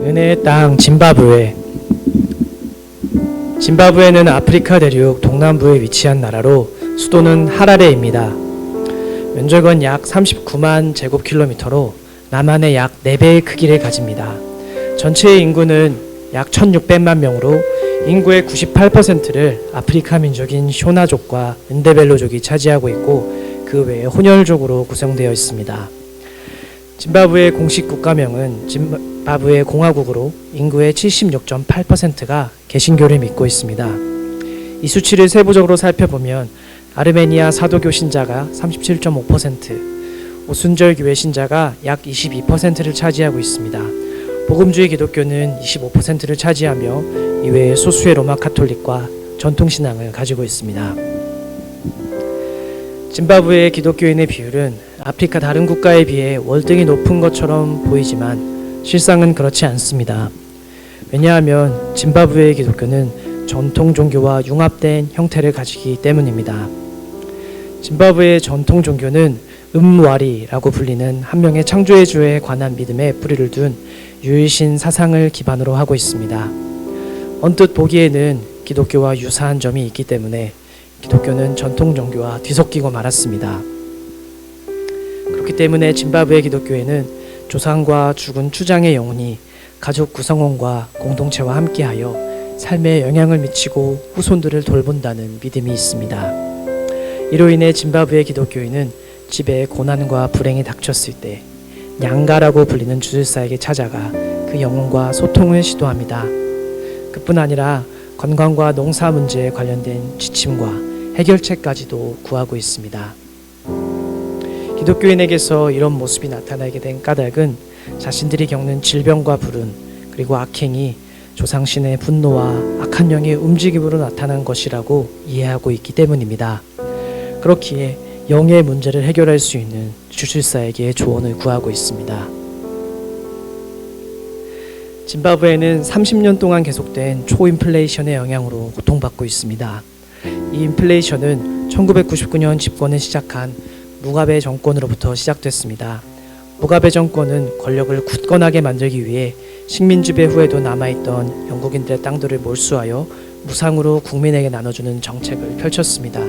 은혜의 땅 짐바브웨. 짐바브웨는 아프리카 대륙 동남부에 위치한 나라로 수도는 하라레입니다. 면적은 약 39만 제곱킬로미터로 남한의 약 4배의 크기를 가집니다. 전체의 인구는 약 1600만 명으로 인구의 98%를 아프리카 민족인 쇼나족과 은데벨로족이 차지하고 있고 그 외에 혼혈족으로 구성되어 있습니다. 짐바브웨의 공식 국가명은 짐바브웨 공화국으로 인구의 76.8%가 개신교를 믿고 있습니다. 이 수치를 세부적으로 살펴보면 아르메니아 사도교 신자가 37.5%, 오순절 교회 신자가 약 22%를 차지하고 있습니다. 복음주의 기독교는 25%를 차지하며 이외에 소수의 로마 카톨릭과 전통신앙을 가지고 있습니다. 짐바브웨의 기독교인의 비율은 아프리카 다른 국가에 비해 월등히 높은 것처럼 보이지만 실상은 그렇지 않습니다. 왜냐하면 짐바브웨의 기독교는 전통 종교와 융합된 형태를 가지기 때문입니다. 짐바브웨의 전통 종교는 음와리라고 불리는 한 명의 창조의 주에 관한 믿음에 뿌리를 둔 유일신 사상을 기반으로 하고 있습니다. 언뜻 보기에는 기독교와 유사한 점이 있기 때문에 기독교는 전통 종교와 뒤섞이고 말았습니다. 그렇기 때문에 짐바브웨 기독교에는 조상과 죽은 추장의 영혼이 가족 구성원과 공동체와 함께하여 삶에 영향을 미치고 후손들을 돌본다는 믿음이 있습니다. 이로 인해 짐바브웨 기독교인은 집에 고난과 불행이 닥쳤을 때 냥가라고 불리는 주술사에게 찾아가 그 영혼과 소통을 시도합니다. 그뿐 아니라 건강과 농사 문제에 관련된 지침과 해결책까지도 구하고 있습니다. 기독교인에게서 이런 모습이 나타나게 된 까닭은 자신들이 겪는 질병과 불운 그리고 악행이 조상신의 분노와 악한 영의 움직임으로 나타난 것이라고 이해하고 있기 때문입니다. 그렇기에 영의 문제를 해결할 수 있는 주술사에게 조언을 구하고 있습니다. 짐바브웨는 30년 동안 계속된 초인플레이션의 영향으로 고통받고 있습니다. 이 인플레이션은 1999년 집권을 시작한 무가베 정권으로부터 시작됐습니다. 무가베 정권은 권력을 굳건하게 만들기 위해 식민지배 후에도 남아있던 영국인들의 땅들을 몰수하여 무상으로 국민에게 나눠주는 정책을 펼쳤습니다.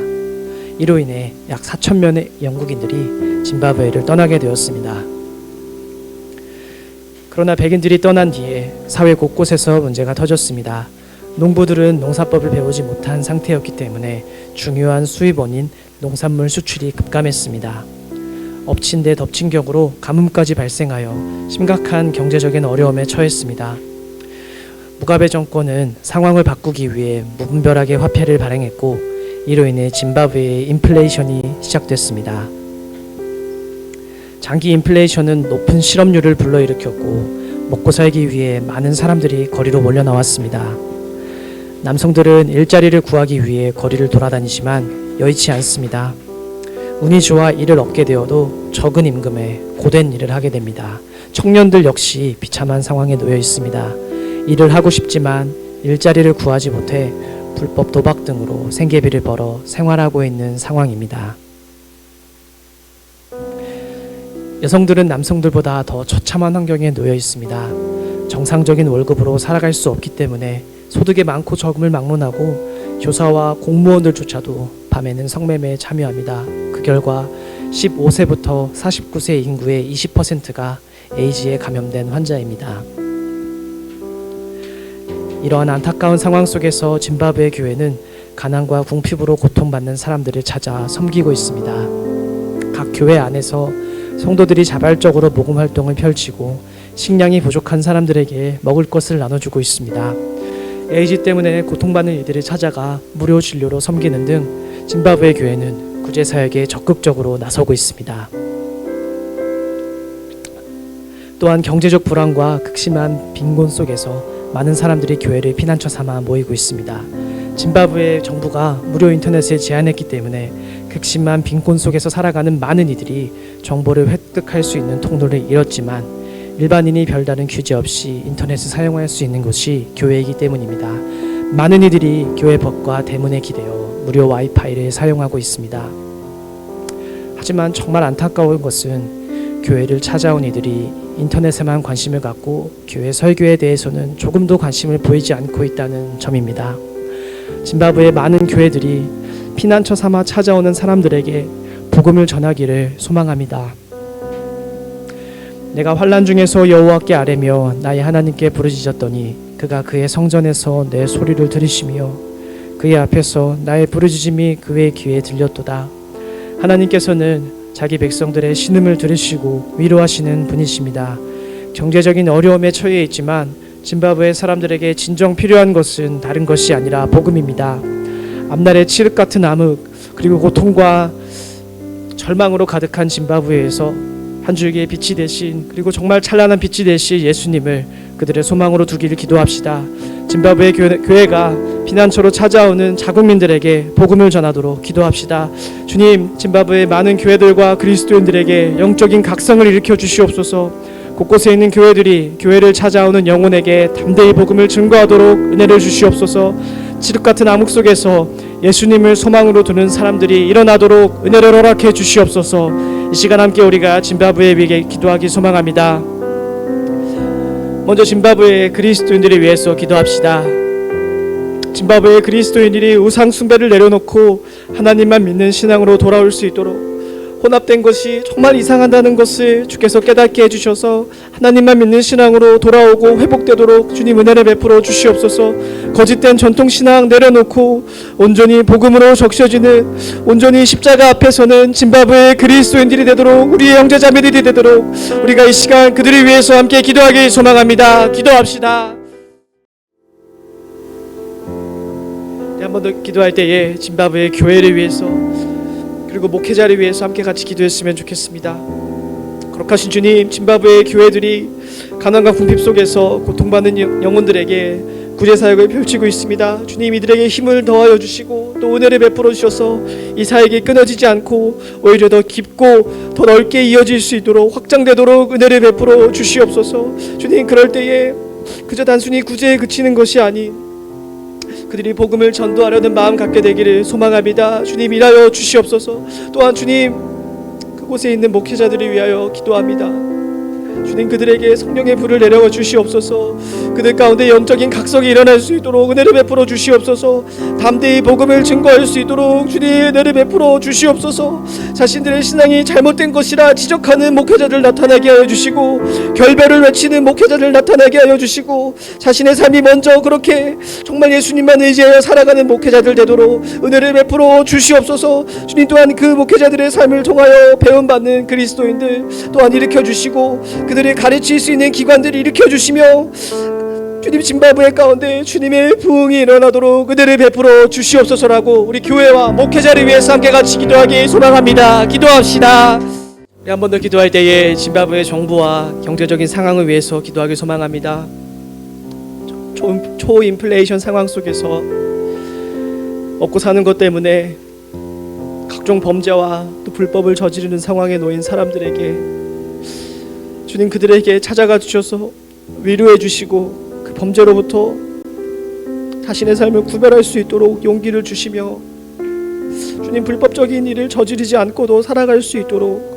이로 인해 약 4,000명의 영국인들이 짐바브웨를 떠나게 되었습니다. 그러나 백인들이 떠난 뒤에 사회 곳곳에서 문제가 터졌습니다. 농부들은 농사법을 배우지 못한 상태였기 때문에 중요한 수입원인 농산물 수출이 급감했습니다. 엎친 데 덮친 격으로 가뭄까지 발생하여 심각한 경제적인 어려움에 처했습니다. 무가베 정권은 상황을 바꾸기 위해 무분별하게 화폐를 발행했고 이로 인해 짐바브웨의 인플레이션이 시작됐습니다. 장기 인플레이션은 높은 실업률을 불러일으켰고 먹고 살기 위해 많은 사람들이 거리로 몰려 나왔습니다. 남성들은 일자리를 구하기 위해 거리를 돌아다니지만 여의치 않습니다. 운이 좋아 일을 얻게 되어도 적은 임금에 고된 일을 하게 됩니다. 청년들 역시 비참한 상황에 놓여 있습니다. 일을 하고 싶지만 일자리를 구하지 못해 불법 도박 등으로 생계비를 벌어 생활하고 있는 상황입니다. 여성들은 남성들보다 더 처참한 환경에 놓여 있습니다. 정상적인 월급으로 살아갈 수 없기 때문에 소득이 많고 적음을 막론하고 교사와 공무원들조차도 밤에는 성매매에 참여합니다. 그 결과 15세부터 49세 인구의 20%가 에이즈에 감염된 환자입니다. 이러한 안타까운 상황 속에서 짐바브웨 교회는 가난과 궁핍으로 고통받는 사람들을 찾아 섬기고 있습니다. 각 교회 안에서 성도들이 자발적으로 복음 활동을 펼치고 식량이 부족한 사람들에게 먹을 것을 나눠주고 있습니다. 에이즈 때문에 고통받는 이들을 찾아가 무료 진료로 섬기는 등 짐바브웨 교회는 구제사역에 적극적으로 나서고 있습니다. 또한 경제적 불안과 극심한 빈곤 속에서 많은 사람들이 교회를 피난처 삼아 모이고 있습니다. 짐바브웨 정부가 무료 인터넷을 제한했기 때문에 극심한 빈곤 속에서 살아가는 많은 이들이 정보를 획득할 수 있는 통로를 잃었지만 일반인이 별다른 규제 없이 인터넷을 사용할 수 있는 곳이 교회이기 때문입니다. 많은 이들이 교회 법과 대문에 기대어 무료 와이파이를 사용하고 있습니다. 하지만 정말 안타까운 것은 교회를 찾아온 이들이 인터넷에만 관심을 갖고 교회 설교에 대해서는 조금도 관심을 보이지 않고 있다는 점입니다. 짐바브웨의 많은 교회들이 피난처 삼아 찾아오는 사람들에게 복음을 전하기를 소망합니다. 내가 환난 중에서 여호와께 아뢰며 나의 하나님께 부르짖었더니 그가 그의 성전에서 내 소리를 들으시며 그의 앞에서 나의 부르짖음이 그의 귀에 들렸도다. 하나님께서는 자기 백성들의 신음을 들으시고 위로하시는 분이십니다. 경제적인 어려움에 처해 있지만 짐바브웨 사람들에게 진정 필요한 것은 다른 것이 아니라 복음입니다. 앞날의 칠흑 같은 암흑 그리고 고통과 절망으로 가득한 짐바브웨에서 한 줄기의 빛이 되신 그리고 정말 찬란한 빛이 되신 예수님을 그들의 소망으로 두기를 기도합시다. 짐바브웨 교회가 피난처로 찾아오는 자국민들에게 복음을 전하도록 기도합시다. 주님, 짐바브웨의 많은 교회들과 그리스도인들에게 영적인 각성을 일으켜 주시옵소서. 곳곳에 있는 교회들이 교회를 찾아오는 영혼에게 담대히 복음을 증거하도록 은혜를 주시옵소서. 칠흑 같은 암흑 속에서 예수님을 소망으로 두는 사람들이 일어나도록 은혜를 허락해 주시옵소서. 이 시간 함께 우리가 짐바브웨에 위해 기도하기 소망합니다. 먼저 짐바브웨의 그리스도인들을 위해서 기도합시다. 짐바브웨의 그리스도인들이 우상 숭배를 내려놓고 하나님만 믿는 신앙으로 돌아올 수 있도록 혼합된 것이 정말 이상하다는 것을 주께서 깨닫게 해주셔서 하나님만 믿는 신앙으로 돌아오고 회복되도록 주님 은혜를 베풀어 주시옵소서. 거짓된 전통신앙 내려놓고 온전히 복음으로 적셔지는 온전히 십자가 앞에 서는 짐바브웨의 그리스도인들이 되도록 우리의 형제자매들이 되도록 우리가 이 시간 그들을 위해서 함께 기도하기 소망합니다. 기도합시다. 한 번 더 기도할 때에 짐바브웨의 교회를 위해서 그리고 목회자를 위해서 함께 같이 기도했으면 좋겠습니다. 거룩하신 주님, 짐바브웨의 교회들이 가난과 궁핍 속에서 고통받는 영혼들에게 구제사역을 펼치고 있습니다. 주님, 이들에게 힘을 더하여 주시고 또 은혜를 베풀어 주셔서 이 사역이 끊어지지 않고 오히려 더 깊고 더 넓게 이어질 수 있도록 확장되도록 은혜를 베풀어 주시옵소서. 주님, 그럴 때에 그저 단순히 구제에 그치는 것이 아닌 그들이 복음을 전도하려는 마음 갖게 되기를 소망합니다. 주님, 일하여 주시옵소서. 또한 주님, 그곳에 있는 목회자들을 위하여 기도합니다. 주님, 그들에게 성령의 불을 내려 주시옵소서. 그들 가운데 영적인 각성이 일어날 수 있도록 은혜를 베풀어 주시옵소서. 담대히 복음을 증거할 수 있도록 주님 은혜를 베풀어 주시옵소서. 자신들의 신앙이 잘못된 것이라 지적하는 목회자들 나타나게 하여 주시고 결별을 외치는 목회자들 나타나게 하여 주시고 자신의 삶이 먼저 그렇게 정말 예수님만 의지하여 살아가는 목회자들 되도록 은혜를 베풀어 주시옵소서. 주님, 또한 그 목회자들의 삶을 통하여 배움받는 그리스도인들 또한 일으켜 주시고 그들을 가르칠 수 있는 기관들을 일으켜 주시며 주님, 짐바브웨 가운데 주님의 부흥이 일어나도록 은혜를 베풀어 주시옵소서라고 우리 교회와 목회자를 위해서 함께 같이 기도하기 소망합니다. 기도합시다. 우리 한 번 더 기도할 때에 짐바브웨 정부와 경제적인 상황을 위해서 기도하기 소망합니다. 초인플레이션 상황 속에서 먹고 사는 것 때문에 각종 범죄와 또 불법을 저지르는 상황에 놓인 사람들에게 주님, 그들에게 찾아가 주셔서 위로해 주시고 그 범죄로부터 자신의 삶을 구별할 수 있도록 용기를 주시며 주님, 불법적인 일을 저지르지 않고도 살아갈 수 있도록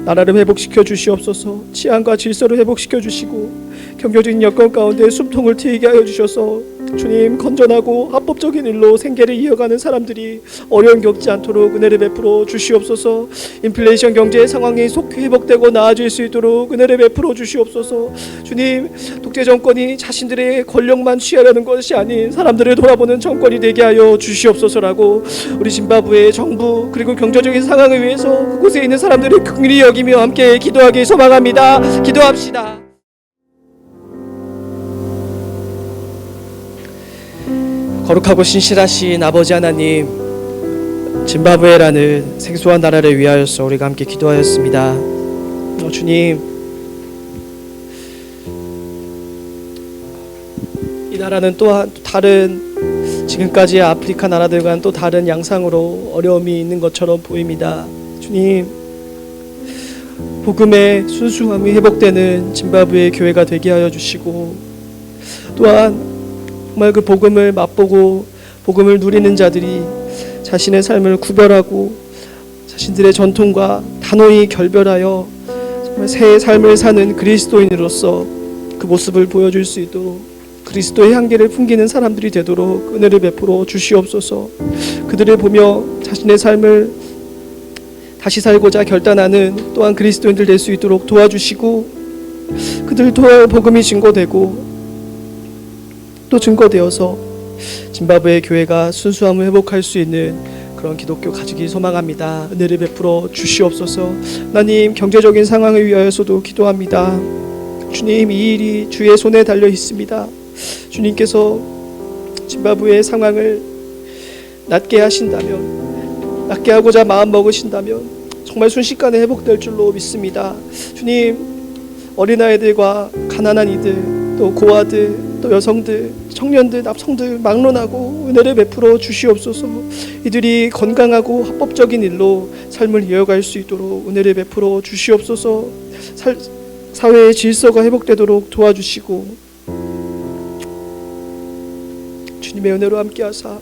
나라를 회복시켜 주시옵소서. 치안과 질서를 회복시켜 주시고 경제적인 여건 가운데 숨통을 트이게 하여 주셔서 주님, 건전하고 합법적인 일로 생계를 이어가는 사람들이 어려움 겪지 않도록 은혜를 베풀어 주시옵소서. 인플레이션 경제의 상황이 속히 회복되고 나아질 수 있도록 은혜를 베풀어 주시옵소서. 주님, 독재 정권이 자신들의 권력만 취하려는 것이 아닌 사람들을 돌아보는 정권이 되게 하여 주시옵소서라고 우리 짐바브웨의 정부 그리고 경제적인 상황을 위해서 그곳에 있는 사람들을 긍휼히 여기며 함께 기도하기 소망합니다. 기도합시다. 거룩하고 신실하신 아버지 하나님, 짐바브웨라는 생소한 나라를 위하여서 우리가 함께 기도하였습니다. 주님, 이 나라는 또한 다른 지금까지의 아프리카 나라들과는 또 다른 양상으로 어려움이 있는 것처럼 보입니다. 주님, 복음의 순수함이 회복되는 짐바브웨 교회가 되게 하여 주시고 또한 정말 그 복음을 맛보고 복음을 누리는 자들이 자신의 삶을 구별하고 자신들의 전통과 단호히 결별하여 정말 새 삶을 사는 그리스도인으로서 그 모습을 보여줄 수 있도록 그리스도의 향기를 풍기는 사람들이 되도록 은혜를 베풀어 주시옵소서. 그들을 보며 자신의 삶을 다시 살고자 결단하는 또한 그리스도인들 될 수 있도록 도와주시고, 그들을 통하여 복음이 증거되고 또 증거되어서 짐바브웨 교회가 순수함을 회복할 수 있는 그런 기독교 가지기 소망합니다. 은혜를 베풀어 주시옵소서. 하나님, 경제적인 상황을 위하여서도 기도합니다. 주님, 이 일이 주의 손에 달려 있습니다. 주님께서 짐바브웨의 상황을 낫게 하신다면, 낫게 하고자 마음 먹으신다면 정말 순식간에 회복될 줄로 믿습니다. 주님, 어린아이들과 가난한 이들, 또 고아들, 또 여성들, 청년들, 남성들 막론하고 은혜를 베풀어 주시옵소서. 이들이 건강하고 합법적인 일로 삶을 이어갈 수 있도록 은혜를 베풀어 주시옵소서. 사회의 질서가 회복되도록 도와주시고, 주님의 은혜로 함께하사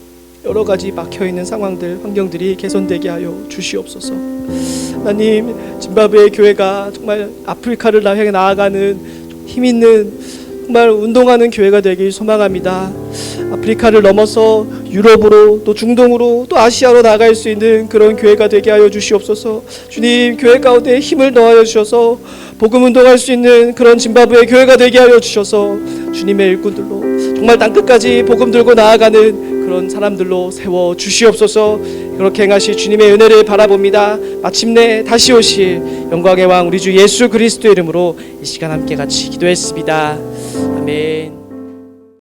여러 가지 막혀있는 상황들, 환경들이 개선되게 하여 주시옵소서. 하나님, 짐바브웨 교회가 정말 아프리카를 향해 나아가는 힘있는 정말 운동하는 교회가 되길 소망합니다. 아프리카를 넘어서 유럽으로, 또 중동으로, 또 아시아로 나아갈 수 있는 그런 교회가 되게 하여 주시옵소서. 주님, 교회 가운데 힘을 더하여 주셔서 복음 운동할 수 있는 그런 짐바브웨 교회가 되게 하여 주셔서 주님의 일꾼들로 정말 땅끝까지 복음 들고 나아가는 그런 사람들로 세워 주시옵소서. 그렇게 행하실 주님의 은혜를 바라봅니다. 마침내 다시 오실 영광의 왕 우리 주 예수 그리스도의 이름으로 이 시간 함께 같이 기도했습니다. 아멘.